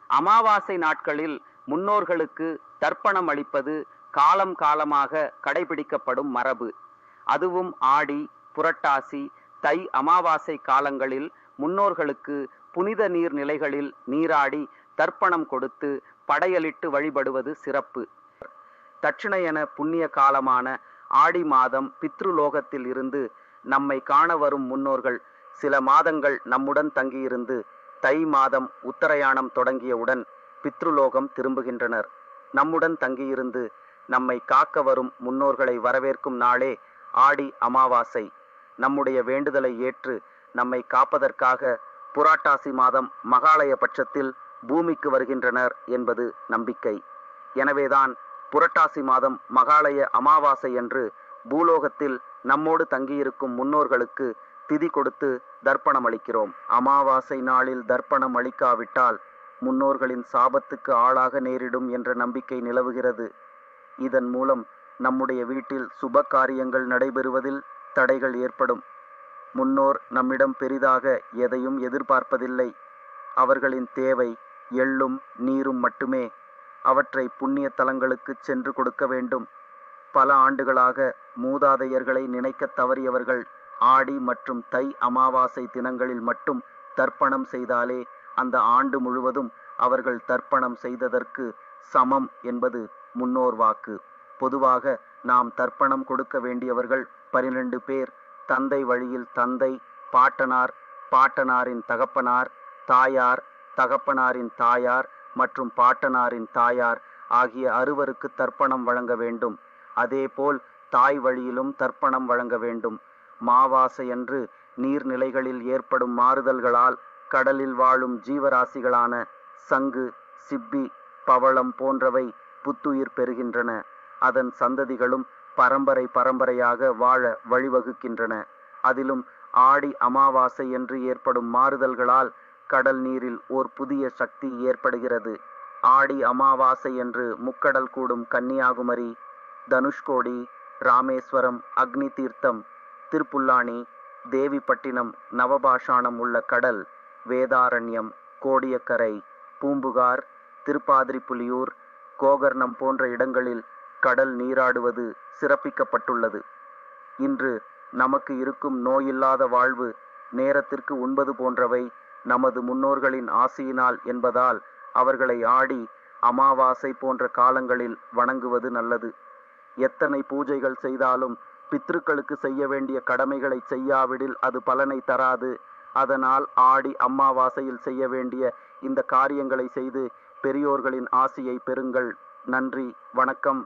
அமாவாசை நாட்களில் முன்னோர்களுக்கு தர்ப்பணம் அளிப்பது காலம் காலமாக கடைபிடிக்கப்படும் மரபு. அதுவும் ஆடி, புரட்டாசி, தை அமாவாசை காலங்களில் முன்னோர்களுக்கு புனித நீர் நிலைகளில் நீராடி தர்ப்பணம் கொடுத்து படையலிட்டு வழிபடுவது சிறப்பு. தட்சிணையன புண்ணிய காலமான ஆடி மாதம் பித்ருலோகத்தில் இருந்து நம்மை காண வரும் முன்னோர்கள் சில மாதங்கள் நம்முடன் தங்கியிருந்து தை மாதம் உத்தரயாணம் தொடங்கியவுடன் பித்ருலோகம் திரும்புகின்றனர். நம்முடன் தங்கியிருந்து நம்மை காக்க வரும் முன்னோர்களை வரவேற்கும் நாளே ஆடி அமாவாசை. நம்முடைய வேண்டுதலை ஏற்று நம்மை காப்பதற்காக புராட்டாசி மாதம் மகாலய பட்சத்தில் பூமிக்கு வருகின்றனர் என்பது நம்பிக்கை. எனவேதான் புரட்டாசி மாதம் மகாலய அமாவாசை என்று பூலோகத்தில் நம்மோடு தங்கியிருக்கும் முன்னோர்களுக்கு திதி கொடுத்து தர்ப்பணம் அளிக்கிறோம். அமாவாசை நாளில் தர்ப்பணம் அளிக்காவிட்டால் முன்னோர்களின் சாபத்துக்கு ஆளாக நேரிடும் என்ற நம்பிக்கை நிலவுகிறது. இதன் மூலம் நம்முடைய வீட்டில் சுப காரியங்கள் நடைபெறுவதில் தடைகள் ஏற்படும். முன்னோர் நம்மிடம் பெரிதாக எதையும் எதிர்பார்ப்பதில்லை. அவர்களின் தேவை எள்ளும் நீரும் மட்டுமே. அவற்றை புண்ணிய தலங்களுக்கு சென்று கொடுக்க வேண்டும். பல ஆண்டுகளாக மூதாதையர்களை நினைக்க தவறியவர்கள் ஆடி மற்றும் தை அமாவாசை தினங்களில் மட்டும் தர்ப்பணம் செய்தாலே அந்த ஆண்டு முழுவதும் அவர்கள் தர்ப்பணம் செய்ததற்கு சமம் என்பது முன்னோர் வாக்கு. பொதுவாக நாம் தர்ப்பணம் கொடுக்க வேண்டியவர்கள் 12 பேர். தந்தை வழியில் தந்தை, பாட்டனார், பாட்டனாரின் தகப்பனார், தாயார், தகப்பனாரின் தாயார் மற்றும் பாட்டனாரின் தாயார் ஆகிய 6வருக்கு தர்ப்பணம் வழங்க வேண்டும். அதேபோல் தாய் வழியிலும் தர்ப்பணம் வழங்க வேண்டும். மாவாசையன்று நீர்நிலைகளில் ஏற்படும் மாறுதல்களால் கடலில் வாழும் ஜீவராசிகளான சங்கு, சிப்பி, பவளம் போன்றவை புத்துயிர் பெறுகின்றன. அதன் சந்ததிகளும் பரம்பரை பரம்பரையாக வாழ வழிவகுக்கின்றன. அதிலும் ஆடி அமாவாசை என்று ஏற்படும் மாறுதல்களால் கடல் நீரில் ஓர் புதிய சக்தி ஏற்படுகிறது. ஆடி அமாவாசை என்று முக்கடல் கூடும் கன்னியாகுமரி, தனுஷ்கோடி, ராமேஸ்வரம், அக்னி தீர்த்தம், திருப்புல்லானி, தேவிப்பட்டினம், நவபாஷாணம் உள்ள கடல், வேதாரண்யம், கோடியக்கரை, பூம்புகார், திருப்பாதிரிப்புலியூர், கோகர்ணம் போன்ற இடங்களில் கடல் நீராடுவது சிறப்பிக்கப்பட்டுள்ளது. இன்று நமக்கு இருக்கும் நோயில்லாத வாழ்வு, நேரத்திற்கு உண்பது போன்றவை நமது முன்னோர்களின் ஆசியினால் என்பதால் அவர்களை ஆடி அமாவாசை போன்ற காலங்களில் வணங்குவது நல்லது. எத்தனை பூஜைகள் செய்தாலும் பித்ருக்களுக்கு செய்ய வேண்டிய கடமைகளை செய்யாவிடில் அது பலனை தராது. அதனால் ஆடி அமாவாசையில் செய்ய வேண்டிய இந்த காரியங்களை செய்து பெரியோர்களின் ஆசியை பெறுங்கள். நன்றி, வணக்கம்.